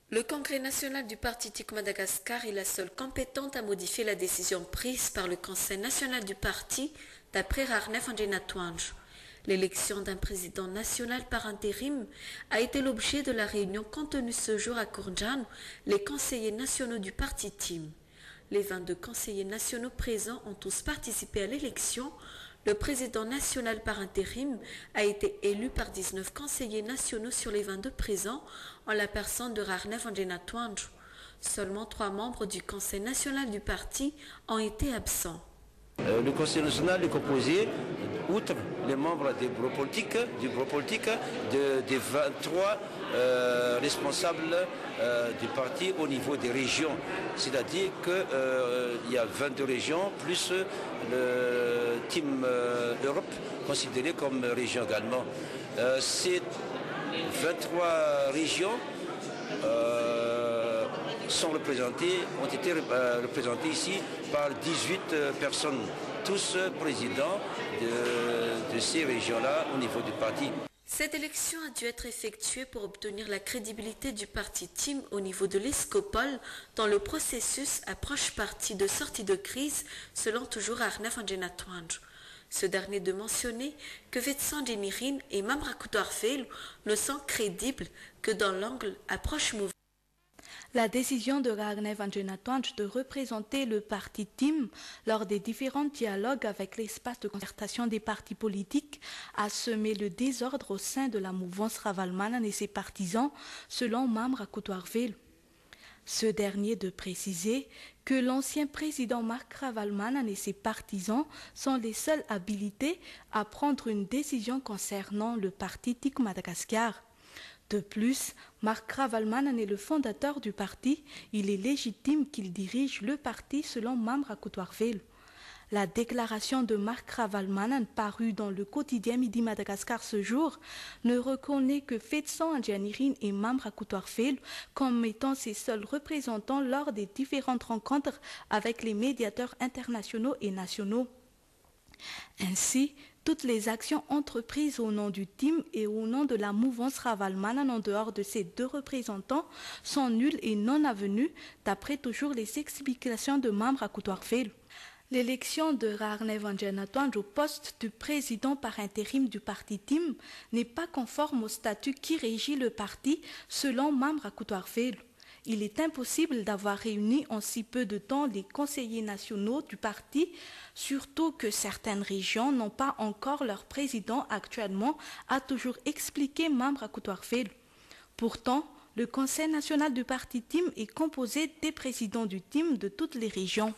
Le Congrès national du Parti TIC Madagascar est la seule compétente à modifier la décision prise par le Conseil national du parti d'après Rarnef Angenatouanj. L'élection d'un président national par intérim a été l'objet de la réunion contenue ce jour à Kourjan, les conseillers nationaux du parti TIM. Les 22 conseillers nationaux présents ont tous participé à l'élection. Le président national par intérim a été élu par 19 conseillers nationaux sur les 22 présents en la personne de Rarnef Angenatouanj. Seulement 3 membres du Conseil national du parti ont été absents. Le Conseil national est composé, outre les membres du bureau politique, des 23 responsables du parti au niveau des régions. C'est-à-dire qu'il y a 22 régions, plus le Team Europe, considéré comme région également. Ces 23 régions ont été représentées ici par 18 personnes, tous présidents de ces régions-là au niveau du parti. Cette élection a dû être effectuée pour obtenir la crédibilité du parti TIM au niveau de l'Escopole dans le processus approche parti de sortie de crise, selon toujours Rarnef Angenatouanj. Ce dernier de mentionner que Vetsan Demirin et Mamrakoutou Arfel ne sont crédibles que dans l'angle approche mouvement. La décision de Rarnef Angenatouanj de représenter le parti TIM lors des différents dialogues avec l'espace de concertation des partis politiques a semé le désordre au sein de la mouvance Ravalomanan et ses partisans, selon Mamrakoutou Arfel. Ce dernier de préciser que l'ancien président Marc Ravalomanan et ses partisans sont les seuls habilités à prendre une décision concernant le parti TIC Madagascar. De plus, Marc Ravalomanan est le fondateur du parti. Il est légitime qu'il dirige le parti selon Mamrakoutou Arfel. La déclaration de Marc Ravalomanan parue dans le quotidien Midi Madagascar ce jour ne reconnaît que Vetsan Angenatouanj et Mamrakoutou Arfel comme étant ses seuls représentants lors des différentes rencontres avec les médiateurs internationaux et nationaux. Ainsi, toutes les actions entreprises au nom du TIM et au nom de la mouvance Ravalomanan en dehors de ces deux représentants sont nulles et non avenues, d'après toujours les explications de Mamrakoutou Arfel. L'élection de Rarnef Angenatouanj au poste de président par intérim du parti TIM n'est pas conforme au statut qui régit le parti selon Mamrakoutou Arfel. Il est impossible d'avoir réuni en si peu de temps les conseillers nationaux du parti, surtout que certaines régions n'ont pas encore leur président actuellement, a toujours expliqué Mamrakoutou Arfel. Pourtant, le Conseil national du parti TIM est composé des présidents du TIM de toutes les régions.